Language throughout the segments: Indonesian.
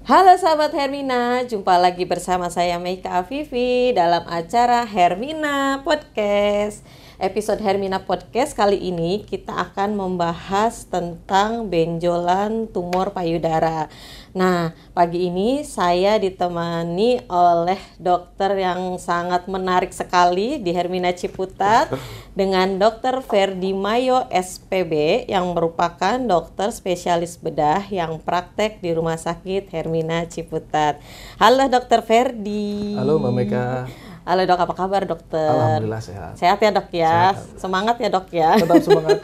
Halo sahabat Hermina, jumpa lagi bersama saya Meika Afifi dalam acara Hermina Podcast. Episode Hermina Podcast kali ini kita akan membahas tentang benjolan tumor payudara. Nah, pagi ini saya ditemani oleh dokter yang sangat menarik sekali di Hermina Ciputat dengan Dr. Ferdi Mayo SPB yang merupakan dokter spesialis bedah yang praktek di Rumah Sakit Hermina Ciputat. Halo Dr. Ferdi. Halo Mbak Meika. Halo dok, apa kabar dokter? Alhamdulillah sehat. Sehat ya dok ya? Sehat. Semangat ya dok ya? Tetap semangat.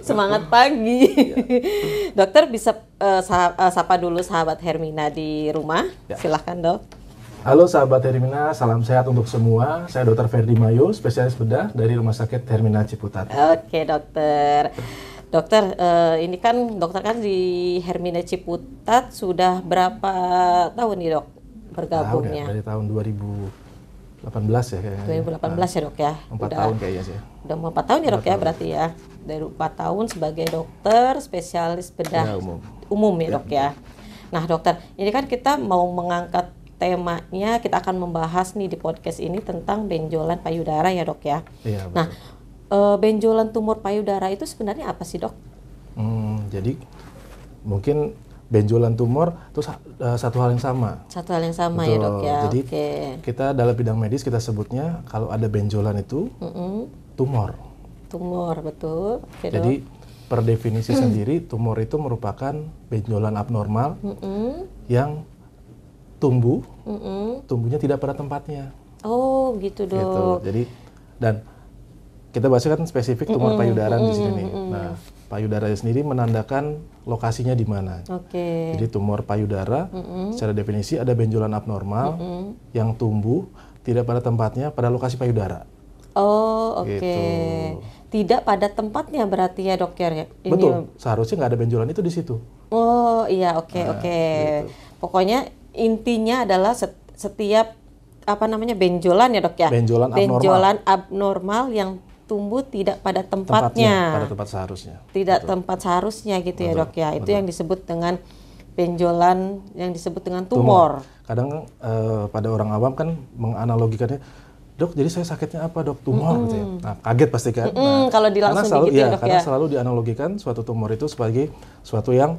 Semangat pagi. Dokter bisa sapa dulu sahabat Hermina di rumah. Ya. Silahkan dok. Halo sahabat Hermina, salam sehat untuk semua. Saya Dr. Ferdi Mayo, spesialis bedah dari Rumah Sakit Hermina Ciputat. Oke dokter. Dokter, ini kan dokter kan di Hermina Ciputat sudah berapa tahun nih dok bergabungnya? Dari tahun 2018 ya kayaknya. 2018 ya dok ya? 4 tahun kayaknya sih. Udah mau 4 tahun ya dok ya berarti ya? Dari 4 tahun sebagai dokter spesialis bedah umum ya dok ya? Nah dokter, ini kan kita mau mengangkat temanya, kita akan membahas nih di podcast ini tentang benjolan payudara ya dok ya? Iya betul. Nah, benjolan tumor payudara itu sebenarnya apa sih dok? Jadi mungkin benjolan tumor itu satu hal yang sama. Satu hal yang sama. Betul. Ya dok ya. Jadi kita dalam bidang medis kita sebutnya kalau ada benjolan itu tumor. Tumor, betul. Oke, Jadi per definisi sendiri tumor itu merupakan benjolan abnormal yang tumbuhnya tidak pada tempatnya. Oh gitu dok. Gitu. Jadi dan kita bahas kan spesifik tumor payudara di sini nih. Nah, payudara sendiri menandakan lokasinya di mana. Oke. Jadi tumor payudara secara definisi ada benjolan abnormal yang tumbuh tidak pada tempatnya pada lokasi payudara. Oh oke. Gitu. Tidak pada tempatnya berarti ya dok ya? Ini... Betul. Seharusnya nggak ada benjolan itu di situ. Oh iya oke. Gitu. Pokoknya intinya adalah setiap benjolan ya dok ya? Benjolan abnormal yang tumbuh tidak pada tempatnya. Pada tempat seharusnya. Tidak tempat seharusnya gitu ya dok ya. Itu yang disebut dengan benjolan yang disebut dengan tumor. Kadang pada orang awam kan menganalogikannya, dok jadi saya sakitnya apa dok? Tumor gitu ya. Nah kaget pasti kan. Kalau langsung gitu ya dok karena ya. selalu dianalogikan suatu tumor itu sebagai suatu yang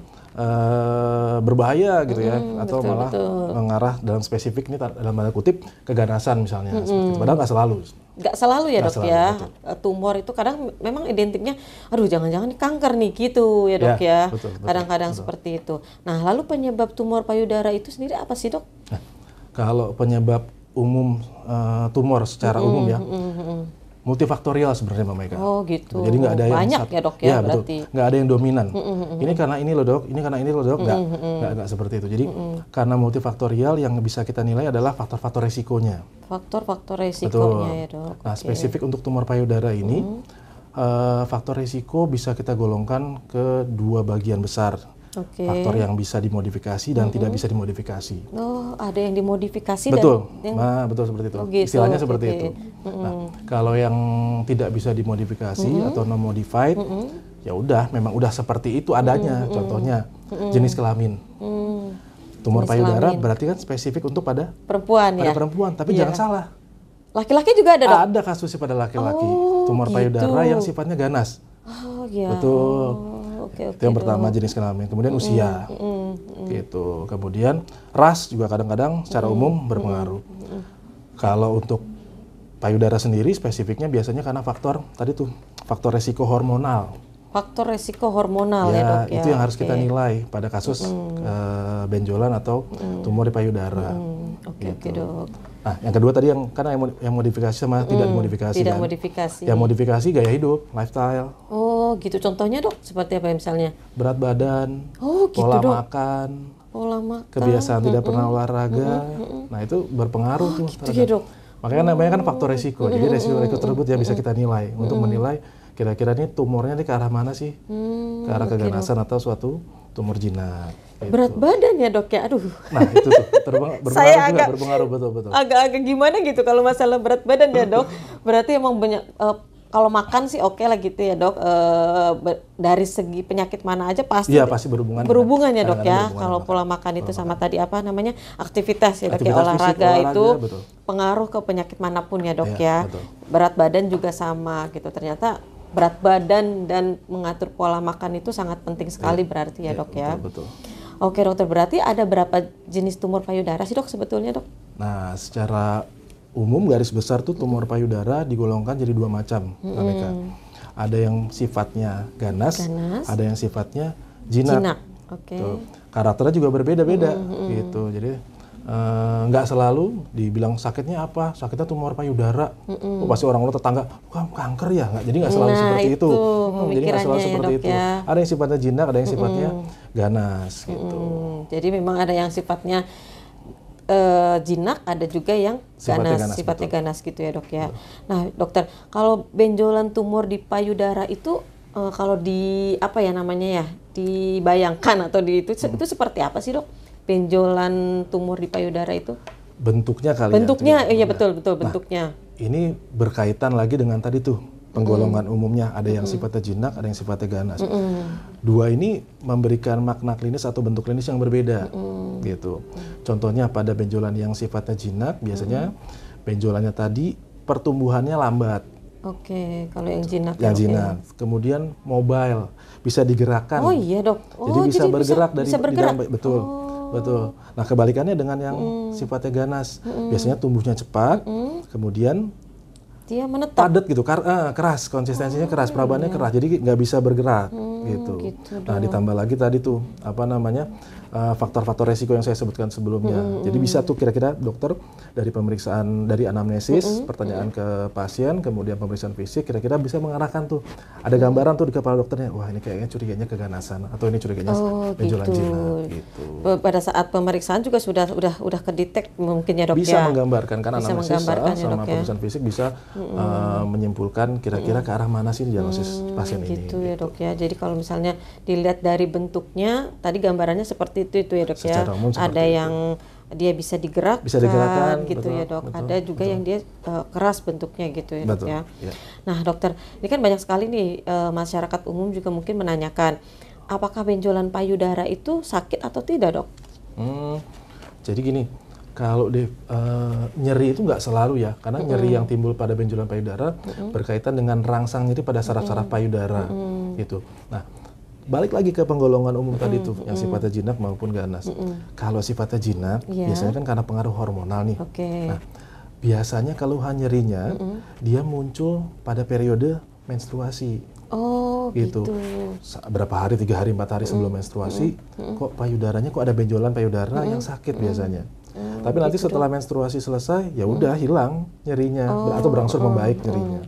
berbahaya gitu ya, atau malah mengarah dalam spesifik ini dalam tanda kutip keganasan misalnya. Seperti itu. Padahal nggak selalu. Nggak selalu ya dok ya. Betul. Tumor itu kadang memang identiknya, aduh jangan-jangan ini kanker nih gitu ya dok ya. Kadang-kadang seperti itu. Nah lalu penyebab tumor payudara itu sendiri apa sih dok? Nah, kalau penyebab umum tumor secara umum ya. Multifaktorial sebenarnya Mbak Meika. Oh gitu. Jadi nggak ada yang banyak ya dok ya berarti. Nggak ada yang dominan. Ini karena ini loh dok, ini karena ini loh dok. Nggak seperti itu. Jadi karena multifaktorial yang bisa kita nilai adalah faktor-faktor resikonya. Faktor-faktor resikonya ya dok. Nah spesifik untuk tumor payudara ini, faktor resiko bisa kita golongkan ke 2 bagian besar. Faktor yang bisa dimodifikasi dan tidak bisa dimodifikasi. Oh, ada yang dimodifikasi betul. Dan Nah, betul seperti itu. Oh, gitu. Istilahnya seperti itu. Nah, kalau yang tidak bisa dimodifikasi atau non modified, ya udah, memang udah seperti itu adanya. Contohnya jenis kelamin. Tumor payudara berarti kan spesifik untuk pada perempuan ya. Perempuan, tapi jangan salah. Laki-laki juga ada dok? Ada kasusnya pada laki-laki. Tumor payudara yang sifatnya ganas. Oh iya. Betul. Itu yang pertama jenis kelamin, kemudian usia, gitu. Kemudian ras juga kadang-kadang secara umum berpengaruh. Kalau untuk payudara sendiri spesifiknya biasanya karena faktor tadi tuh faktor resiko hormonal. Faktor resiko hormonal ya dok ya. Itu yang harus kita nilai pada kasus benjolan atau tumor di payudara. Oke dok. Nah, yang kedua tadi karena yang modifikasi sama tidak dimodifikasi. Tidak modifikasi. Yang modifikasi gaya hidup, lifestyle. Oh, gitu. Contohnya dok, seperti apa misalnya? Berat badan, gitu, pola dok. makan, makan, kebiasaan tidak pernah olahraga. Nah, itu berpengaruh tuh. Gitu ya dok. Makanya namanya kan faktor resiko. Jadi resiko tersebut yang bisa kita nilai untuk menilai kira-kira ini tumornya ke arah mana sih? Ke arah keganasan atau suatu tumor jinak. Gitu. Berat badan ya dok ya, aduh. Nah itu tuh berpengaruh betul-betul. Agak-agak gimana gitu kalau masalah berat badan ya dok. Berarti emang banyak kalau makan sih oke lah gitu ya dok. Dari segi penyakit mana aja pasti. Iya pasti berhubungan. Ya dok ya. Kalau pola makan itu sama tadi apa namanya aktivitas ya dok ya, olahraga fisik, itu betul. pengaruh ke penyakit manapun ya dok Iya, ya. betul. Berat badan juga sama gitu. Ternyata berat badan dan mengatur pola makan itu sangat penting sekali berarti ya dok ya. Betul. Oke dokter, berarti ada berapa jenis tumor payudara sih dok sebetulnya dok? Nah, secara umum garis besar tuh tumor payudara digolongkan jadi 2 macam, Meka. Ada yang sifatnya ganas, ada yang sifatnya jinak. Oke. Karakternya juga berbeda-beda gitu. Jadi nggak selalu dibilang sakitnya apa, sakitnya tumor payudara. Oh, pasti orang tetangga, bukan kanker ya, nggak. Jadi nggak selalu seperti itu. Jadi nggak selalu seperti itu. Ya. Ada yang sifatnya jinak, ada yang sifatnya ganas gitu. Jadi memang ada yang sifatnya jinak, ada juga yang sifatnya ganas gitu ya dok ya. Nah dokter, kalau benjolan tumor di payudara itu kalau di apa ya namanya ya, dibayangkan atau itu seperti apa sih dok? Benjolan tumor di payudara itu? Bentuknya kali ya? Iya betul bentuknya. Ini berkaitan lagi dengan tadi tuh penggolongan umumnya, ada yang sifatnya jinak, ada yang sifatnya ganas. Dua ini memberikan makna klinis atau bentuk klinis yang berbeda, gitu. Contohnya pada benjolan yang sifatnya jinak, biasanya benjolannya tadi pertumbuhannya lambat. Oke, kalau yang jinak. Yang jinak. Kemudian mobile, bisa digerakkan. Oh iya dok. Jadi bisa bergerak dari bergerak. Betul. Betul. Nah kebalikannya dengan yang sifatnya ganas, biasanya tumbuhnya cepat, kemudian dia menetap. Padat gitu, keras, konsistensinya keras, perabaannya keras, jadi nggak bisa bergerak gitu. Nah ditambah lagi tadi tuh apa namanya faktor-faktor resiko yang saya sebutkan sebelumnya. Jadi bisa tuh kira-kira dokter dari pemeriksaan dari anamnesis, pertanyaan ke pasien, kemudian pemeriksaan fisik, kira-kira bisa mengarahkan tuh ada gambaran tuh di kepala dokternya. Wah ini kayaknya curiganya keganasan atau ini curiganya benjolan jinak gitu. Pada saat pemeriksaan juga sudah kedetek mungkin ya dok bisa ya. Menggambarkan kan anamnesis sama ya, pemeriksaan fisik bisa menyimpulkan kira-kira ke arah mana sih diagnosis pasien ini. Gitu ya dok ya. Jadi kalau misalnya dilihat dari bentuknya, tadi gambarannya seperti itu ya dok ya. Ada yang dia bisa digerakkan gitu betul, ya dok. Ada juga yang dia keras bentuknya gitu ya dok ya. Nah dokter, ini kan banyak sekali nih masyarakat umum juga mungkin menanyakan, apakah benjolan payudara itu sakit atau tidak dok? Jadi gini, kalau nyeri itu nggak selalu ya, karena nyeri yang timbul pada benjolan payudara berkaitan dengan rangsang nyeri pada saraf-saraf payudara gitu. Nah, balik lagi ke penggolongan umum tadi tuh, yang sifatnya jinak maupun ganas. Kalau sifatnya jinak, biasanya kan karena pengaruh hormonal nih. Nah, biasanya keluhan nyerinya dia muncul pada periode menstruasi. Oh gitu. Berapa hari, 3 hari, 4 hari sebelum menstruasi, kok payudaranya kok ada benjolan payudara yang sakit biasanya. Tapi nanti setelah menstruasi selesai, ya udah hilang nyerinya atau berangsur membaik nyerinya.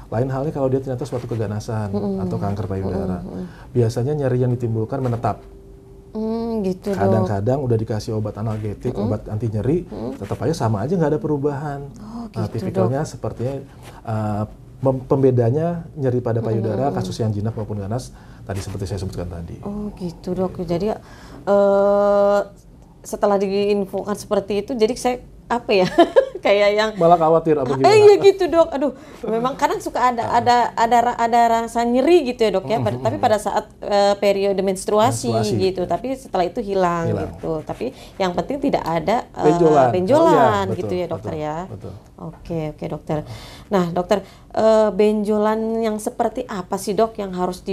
Lain halnya kalau dia ternyata suatu keganasan atau kanker payudara. Biasanya nyeri yang ditimbulkan menetap. Gitu kadang-kadang udah dikasih obat analgetik, obat anti nyeri, tetap aja sama aja nggak ada perubahan. Nah, tipikalnya sepertinya pembedanya nyeri pada payudara, kasus yang jinak maupun ganas, tadi seperti saya sebutkan tadi. Oh gitu dok. Jadi setelah diinfokan seperti itu, jadi saya apa ya kayak yang malah khawatir apa gimana? Iya gitu dok. Aduh, memang kadang suka ada rasa nyeri gitu ya dok ya. Tapi pada saat periode menstruasi gitu. Tapi setelah itu hilang gitu. Tapi yang penting tidak ada benjolan gitu ya dokter ya. Betul. Oke dokter. Nah dokter, benjolan yang seperti apa sih dok yang harus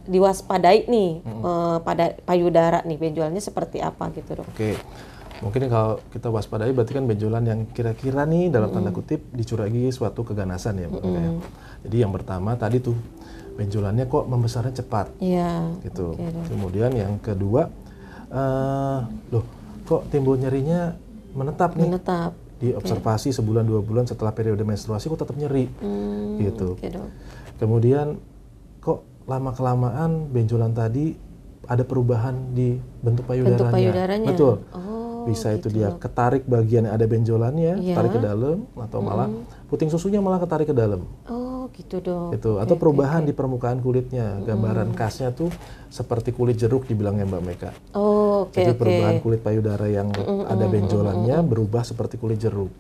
diwaspadai nih pada payudara nih, benjolannya seperti apa gitu dok? Oke. Mungkin kalau kita waspadai berarti kan benjolan yang kira-kira nih dalam tanda kutip dicurigai suatu keganasan ya. Jadi yang pertama tadi tuh benjolannya kok membesarnya cepat. Iya. Gitu. Kemudian yang kedua, loh kok timbul nyerinya menetap nih. Menetap. Diobservasi sebulan 2 bulan setelah periode menstruasi kok tetap nyeri. Gitu. Kemudian kok lama-kelamaan benjolan tadi ada perubahan di bentuk payudaranya. Betul. Bisa itu dia ketarik bagian yang ada benjolannya, tarik ke dalam, atau malah puting susunya malah ketarik ke dalam. Oh gitu dok. Itu atau perubahan di permukaan kulitnya, gambaran khasnya tuh seperti kulit jeruk dibilangnya Mbak Meka. Jadi perubahan kulit payudara yang ada benjolannya berubah seperti kulit jeruk.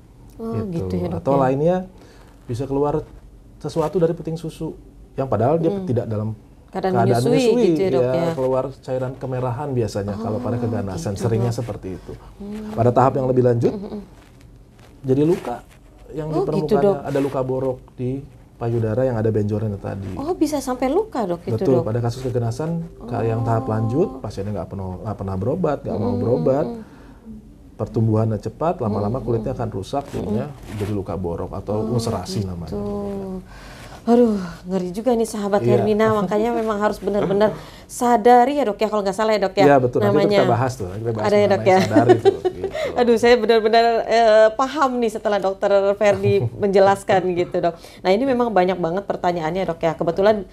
Gitu ya dok. Atau lainnya bisa keluar sesuatu dari puting susu yang padahal dia tidak dalam keadaan menyusui gitu ya, Dok, ya. Keluar cairan kemerahan biasanya kalau pada keganasan, gitu, seringnya seperti itu. Pada tahap yang lebih lanjut, jadi luka yang di permukaannya, gitu, ada luka borok di payudara yang ada benjolan tadi. Oh, bisa sampai luka, Dok, itu, betul, Dok? Pada kasus keganasan yang tahap lanjut, pasiennya nggak pernah berobat, nggak mau berobat, pertumbuhannya cepat, lama-lama kulitnya akan rusak, jadinya jadi luka borok atau ulcerasi gitu namanya. Aduh, ngeri juga nih sahabat Hermina, makanya memang harus benar-benar sadari ya, Dok ya, kalau nggak salah ya, Dok ya. Iya, betul. Namanya. Nanti kita bahas tuh. Ada ya, Dok ya. Sadari tuh, gitu. Aduh, saya benar-benar paham nih setelah Dokter Ferdi menjelaskan gitu, Dok. Nah, ini memang banyak banget pertanyaannya, Dok ya. Kebetulan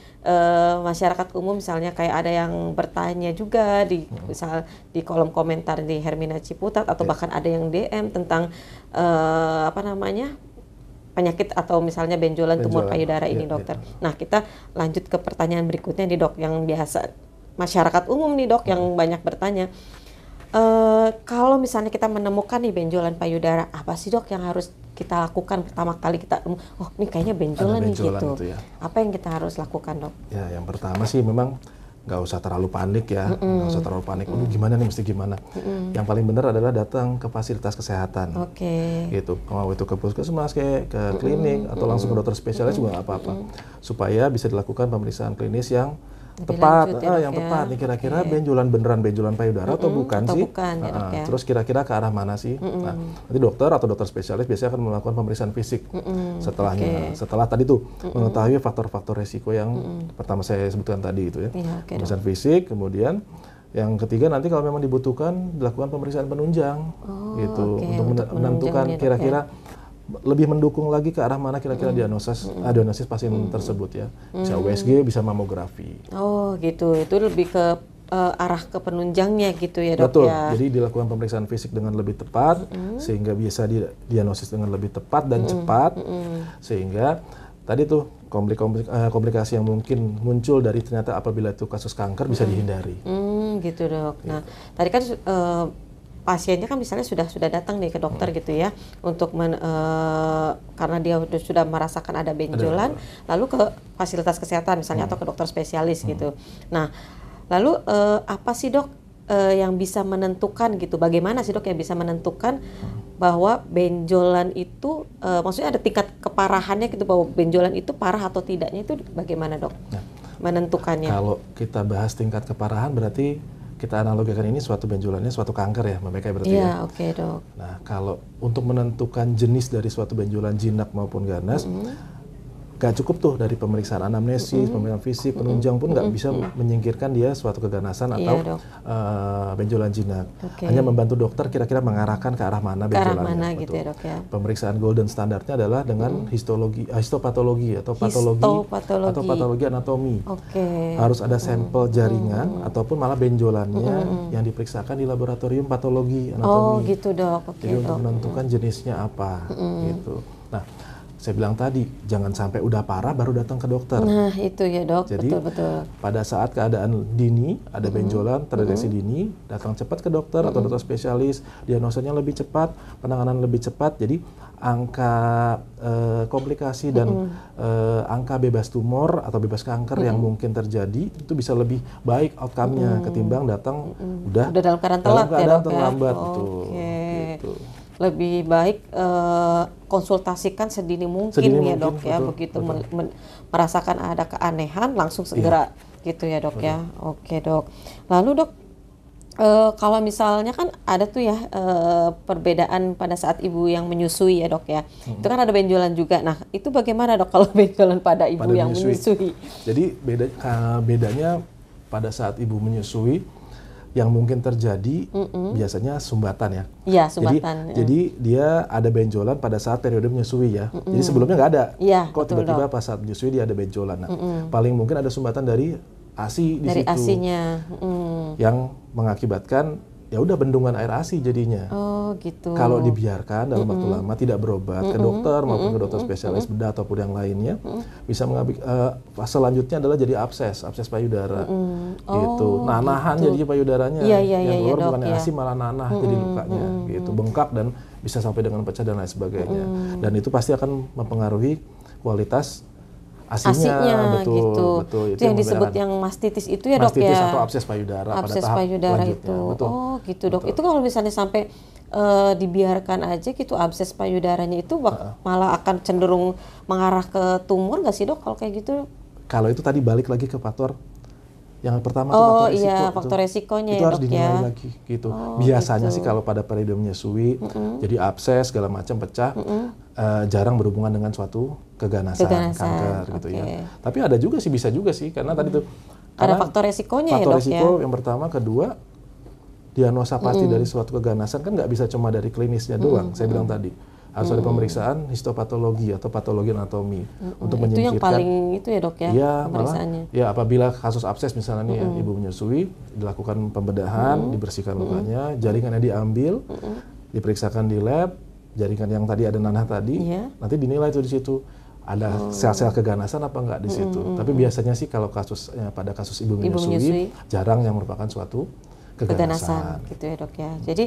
masyarakat umum misalnya kayak ada yang bertanya juga misal di kolom komentar di Hermina Ciputat atau bahkan ada yang DM tentang penyakit atau misalnya benjolan tumor payudara ini, Dokter. Nah, kita lanjut ke pertanyaan berikutnya nih, Dok, yang biasa masyarakat umum nih, Dok, yang banyak bertanya. Kalau misalnya kita menemukan nih benjolan payudara, apa sih, Dok, yang harus kita lakukan pertama kali kita ini kayaknya benjolan nih gitu. Ya. Apa yang kita harus lakukan, Dok? Ya, yang pertama sih memang nggak usah terlalu panik ya, nggak usah terlalu panik. Gimana nih, mesti gimana? Yang paling benar adalah datang ke fasilitas kesehatan. Gitu. Mau itu ke puskesmas, ke klinik, atau langsung ke dokter spesialis juga nggak apa-apa. Supaya bisa dilakukan pemeriksaan klinis yang tepat, tepat nih, kira-kira benjolan beneran benjolan payudara atau bukan sih? Bukan, ya, Dok, ya. Terus kira-kira ke arah mana sih? Nah, nanti dokter atau dokter spesialis biasanya akan melakukan pemeriksaan fisik setelahnya. Setelah tadi tuh mengetahui faktor-faktor resiko yang pertama saya sebutkan tadi itu ya. Pemeriksaan fisik, kemudian yang ketiga nanti kalau memang dibutuhkan dilakukan pemeriksaan penunjang gitu untuk menentukan kira-kira lebih mendukung lagi ke arah mana kira-kira diagnosis pasien tersebut ya. Bisa USG, bisa mamografi. Oh gitu, itu lebih ke arah ke penunjangnya gitu ya, Dok. Betul, ya. jadi dilakukan pemeriksaan fisik dengan lebih tepat sehingga bisa diagnosis dengan lebih tepat dan cepat sehingga tadi tuh komplikasi yang mungkin muncul dari ternyata apabila itu kasus kanker bisa dihindari. Gitu, Dok. Nah, tadi kan pasiennya kan misalnya sudah datang nih ke dokter gitu ya untuk karena dia sudah merasakan ada benjolan, lalu ke fasilitas kesehatan misalnya atau ke dokter spesialis gitu. Nah, lalu apa sih, Dok, yang bisa menentukan gitu? Bagaimana sih, Dok, yang bisa menentukan bahwa benjolan itu maksudnya ada tingkat keparahannya gitu, bahwa benjolan itu parah atau tidaknya itu bagaimana, Dok? Menentukannya. Kalau kita bahas tingkat keparahan berarti kita analogikan ini suatu benjolannya suatu kanker ya, Mbak Meka, berarti ya. Iya, oke, Dok. Nah, kalau untuk menentukan jenis dari suatu benjolan jinak maupun ganas, gak cukup tuh dari pemeriksaan anamnesis, pemeriksaan fisik, penunjang pun nggak bisa menyingkirkan dia suatu keganasan atau benjolan jinak. Hanya membantu dokter kira-kira mengarahkan ke arah mana benjolannya. Gitu ya, Dok, ya. Pemeriksaan golden standarnya adalah dengan histopatologi atau patologi anatomi. Harus ada sampel jaringan ataupun malah benjolannya yang diperiksakan di laboratorium patologi anatomi. Oh gitu, Dok. Jadi untuk menentukan jenisnya apa gitu. Nah, saya bilang tadi, jangan sampai udah parah baru datang ke dokter. Nah, itu ya, Dok. Jadi, betul. pada saat keadaan dini, ada benjolan, terdeteksi dini, datang cepat ke dokter atau dokter spesialis, diagnosanya lebih cepat, penanganan lebih cepat, jadi angka komplikasi dan angka bebas tumor atau bebas kanker yang mungkin terjadi, itu bisa lebih baik outcome-nya ketimbang datang udah dalam keadaan telat ya, Dok, terlambat, gitu. Lebih baik konsultasikan sedini mungkin ya, Dok, ya. Begitu merasakan ada keanehan langsung segera gitu ya, Dok, ya. Oke, Dok. Lalu, Dok, kalau misalnya kan ada tuh ya perbedaan pada saat ibu yang menyusui ya, Dok, ya. Itu kan ada benjolan juga. Nah, itu bagaimana, Dok, kalau benjolan pada ibu yang menyusui? Jadi bedanya pada saat ibu menyusui yang mungkin terjadi biasanya sumbatan ya. Iya, sumbatan. Jadi dia ada benjolan pada saat periode menyusui ya. Jadi sebelumnya nggak ada. Iya, kok tiba-tiba pas saat menyusui dia ada benjolan. Nah, paling mungkin ada sumbatan dari ASI di situ. Dari ASI-nya. Yang mengakibatkan ya udah bendungan air ASI jadinya. Oh, gitu. Kalau dibiarkan dalam waktu lama tidak berobat ke dokter maupun ke dokter spesialis bedah ataupun yang lainnya, bisa selanjutnya adalah jadi abses payudara. Gitu. Nanahan gitu. jadinya payudaranya. Yang keluar Dok, bukan ASI malah nanah jadi lukanya gitu, bengkak dan bisa sampai dengan pecah dan lain sebagainya. Dan itu pasti akan mempengaruhi kualitas ASI-nya betul, gitu. betul. Itu yang disebut yang mastitis itu ya, Dok, ya. Mastitis atau abses payudara pada tahap payudara lanjutnya. itu. Betul. Oh, gitu, Dok. Betul. Itu kalau misalnya sampai dibiarkan aja gitu, abses payudaranya itu malah akan cenderung mengarah ke tumor nggak sih, Dok, kalau kayak gitu? Kalau itu tadi balik lagi ke faktor yang pertama Oh faktor resiko. iya, faktor resikonya itu ya, harus Dok, dinilai ya. lagi gitu. Oh, Biasanya gitu. sih kalau pada periode menyusui, jadi abses segala macam pecah, jarang berhubungan dengan suatu keganasan. Kanker gitu ya. Tapi ada juga sih, bisa juga sih, karena tadi tuh ada faktor resikonya faktor ya, Dok, resiko ya. yang pertama, kedua diagnosa pasti dari suatu keganasan kan nggak bisa cuma dari klinisnya doang. Saya bilang tadi harus ada pemeriksaan histopatologi atau patologi anatomi untuk menyingkirkan. Itu yang paling itu ya, Dok, ya, pemeriksaannya. Ya, apabila kasus abses misalnya nih ya, ibu menyusui, dilakukan pembedahan, dibersihkan lukanya, jaringannya diambil, diperiksakan di lab, jaringan yang tadi ada nanah tadi, nanti dinilai tuh di situ ada sel-sel keganasan apa enggak di situ. Tapi biasanya sih kalau pada kasus ibu menyusui jarang yang merupakan suatu keganasan gitu ya, Dok, ya. Jadi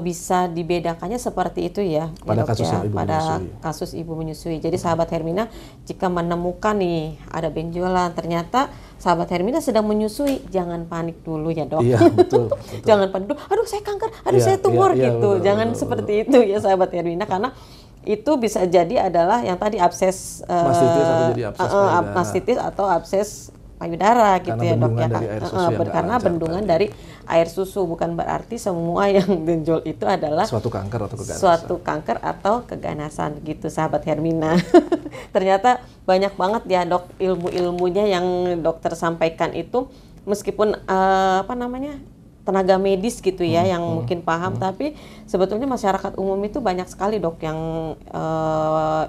bisa dibedakannya seperti itu ya, pada Dok, kasus ya, ibu pada menyusui. kasus ibu menyusui. Jadi sahabat Hermina, jika menemukan nih ada benjolan, ternyata sahabat Hermina sedang menyusui, jangan panik dulu ya, Dok. Iya, betul. Jangan panik dulu, aduh saya kanker, aduh saya tumor gitu. Betul, jangan seperti itu ya sahabat Hermina, karena itu bisa jadi adalah yang tadi abses mastitis atau jadi abses payudara. Mastitis atau abses payudara gitu Karena ya, Dok, ya. dari air susu yang karena bendungan dari air susu, bukan berarti semua yang benjol itu adalah suatu kanker atau keganasan. Suatu kanker atau keganasan gitu, sahabat Hermina. Ternyata banyak banget ya, Dok, ilmu-ilmunya yang dokter sampaikan itu, meskipun tenaga medis gitu ya yang mungkin paham, tapi sebetulnya masyarakat umum itu banyak sekali, Dok, yang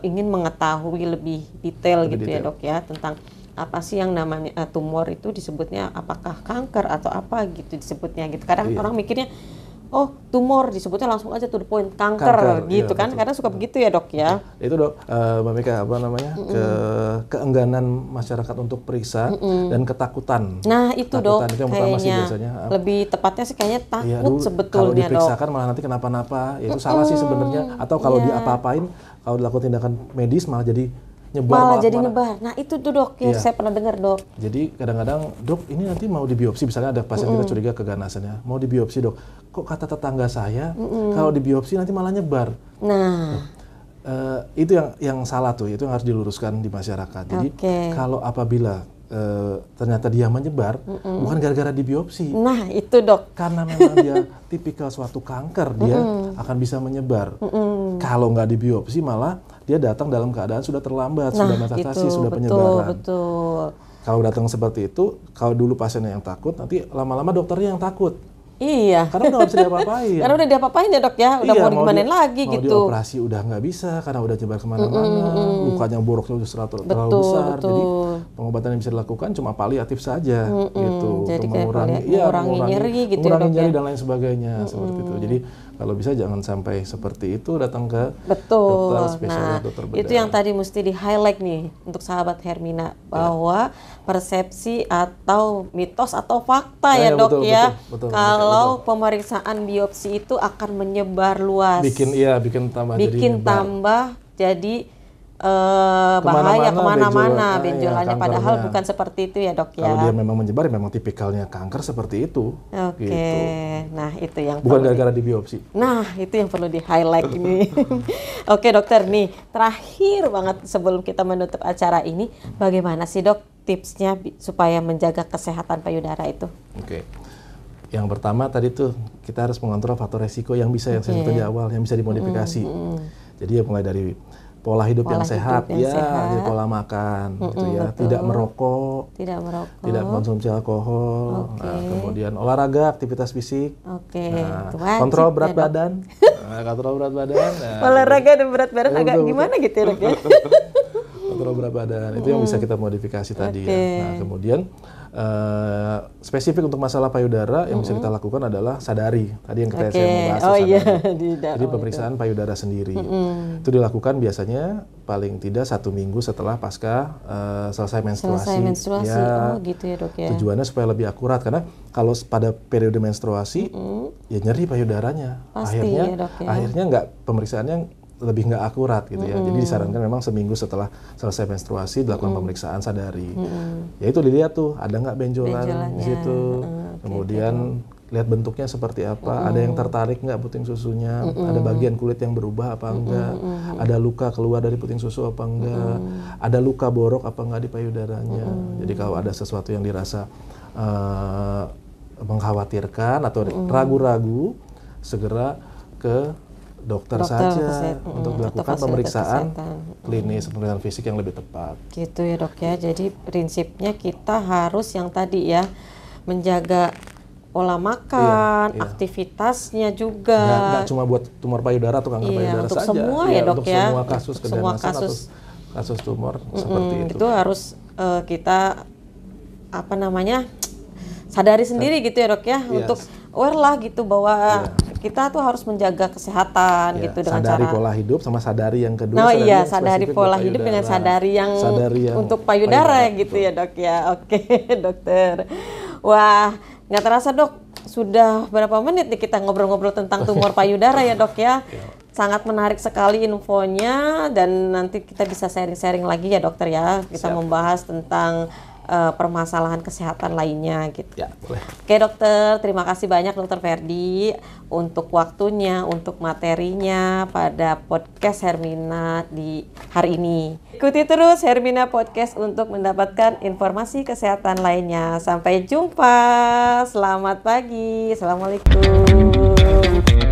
ingin mengetahui lebih detail gitu ya, Dok, ya, tentang apa sih yang namanya tumor itu disebutnya, apakah kanker atau apa gitu disebutnya gitu. Kadang orang mikirnya, oh tumor disebutnya langsung aja to the point, kanker gitu kan, karena suka begitu ya, Dok, ya. Itu, Dok, Mbak Mika, keengganan masyarakat untuk periksa dan ketakutan. Nah itu, Dok, itu yang pertama sih biasanya. Lebih tepatnya sih kayaknya takut sebetulnya, kalau diperiksakan Dok. malah nanti kenapa-napa, ya itu salah sih sebenarnya. Atau kalau diapa-apain, kalau dilakukan tindakan medis malah jadi nyebar. Nah itu tuh, Dok, ya saya pernah dengar, Dok. Jadi kadang-kadang, Dok, ini nanti mau dibiopsi, misalnya ada pasien kita curiga keganasannya, mau dibiopsi, Dok. Kok kata tetangga saya kalau dibiopsi nanti malah nyebar. Nah, itu yang salah tuh, itu yang harus diluruskan di masyarakat. Jadi kalau apabila ternyata dia menyebar, bukan gara-gara dibiopsi. Nah itu, Dok. Karena memang dia tipikal suatu kanker, dia akan bisa menyebar. Kalau nggak dibiopsi malah dia datang dalam keadaan sudah terlambat, sudah metastasi, sudah penyebaran. Betul. Kalau datang seperti itu, kalau dulu pasiennya yang takut, nanti lama-lama dokternya yang takut. Iya. Karena udah nggak bisa diapa-apain. Karena udah diapa-apain ya, Dok, ya. Udah mau gimanain lagi mau gitu. Mau dioperasi udah nggak bisa karena udah nyebar kemana-mana. Lukanya boroknya udah terlalu besar. Jadi pengobatan yang bisa dilakukan cuma paliatif saja gitu. Jadi untuk mengurangi nyeri gitu, mengurangi ya, nyeri Dok, dan lain sebagainya seperti itu. Jadi kalau bisa jangan sampai seperti itu, datang ke dokter spesialis, dokter bedah. Itu yang tadi mesti di-highlight nih untuk sahabat Hermina, bahwa persepsi atau mitos atau fakta ya, Dok, ya. Betul, kalau pemeriksaan biopsi itu akan menyebar luas. Bikin tambah jadi bahaya kemana-mana benjolannya, padahal bukan seperti itu ya, Dok, ya. Kalau dia memang menyebar, memang tipikalnya kanker seperti itu. Oke. Gitu. Nah itu yang bukan gara-gara dibiopsi. Nah itu yang perlu di-highlight ini. Oke, Dokter, nih terakhir banget sebelum kita menutup acara ini, bagaimana sih, Dok, tipsnya supaya menjaga kesehatan payudara itu? Oke. Yang pertama tadi tuh kita harus mengontrol faktor resiko yang bisa yang saya sebutkan di awal, yang bisa dimodifikasi. Jadi ya mulai dari pola hidup yang sehat, jadi pola makan, gitu ya, tidak merokok, tidak mengkonsumsi alkohol, kemudian olahraga, aktivitas fisik, kontrol berat badan, olahraga dan berat badan agak gimana gitu ya, Dok, ya? Kontrol berat badan itu yang bisa kita modifikasi tadi ya. Nah kemudian spesifik untuk masalah payudara yang bisa kita lakukan adalah sadari. Tadi yang saya mau bahas jadi pemeriksaan payudara sendiri. Itu dilakukan biasanya paling tidak 1 minggu setelah pasca selesai menstruasi. Ya, gitu ya, Dok, ya. Tujuannya supaya lebih akurat, karena kalau pada periode menstruasi ya nyeri payudaranya. Pasti, akhirnya ya, Dok, ya. akhirnya pemeriksaan lebih nggak akurat gitu ya. Jadi disarankan memang seminggu setelah selesai menstruasi dilakukan pemeriksaan sadari. Ya itu dilihat tuh ada nggak benjolan di situ. Kemudian lihat bentuknya seperti apa, ada yang tertarik nggak puting susunya, ada bagian kulit yang berubah apa enggak, ada luka keluar dari puting susu apa enggak, ada luka borok apa enggak di payudaranya. Jadi kalau ada sesuatu yang dirasa mengkhawatirkan atau ragu-ragu, segera ke dokter saja untuk dilakukan pemeriksaan klinis, pemeriksaan fisik yang lebih tepat. Gitu ya dok ya, jadi prinsipnya kita harus yang tadi ya, menjaga pola makan, aktivitasnya juga. Nggak cuma buat tumor payudara atau kanker payudara untuk saja. Semua ya dok untuk ya. Semua kasus kedinasan atau kasus tumor seperti itu. Itu harus kita sadari sendiri gitu ya dok ya, untuk aware lah gitu bahwa kita tuh harus menjaga kesehatan gitu dengan sadari cara pola hidup sama sadari yang kedua. Nah iya, sadari pola hidup dengan sadari yang untuk payudara gitu ya dok ya. Oke dokter. Wah, nggak terasa dok, sudah berapa menit nih kita ngobrol-ngobrol tentang tumor payudara ya dok ya. Sangat menarik sekali infonya, dan nanti kita bisa sharing-sharing lagi ya dokter ya. Kita membahas tentang permasalahan kesehatan lainnya gitu. Ya, boleh. Oke dokter, terima kasih banyak dokter Ferdi untuk waktunya, untuk materinya pada podcast Hermina di hari ini. Ikuti terus Hermina Podcast untuk mendapatkan informasi kesehatan lainnya. Sampai jumpa. Selamat pagi. Assalamualaikum.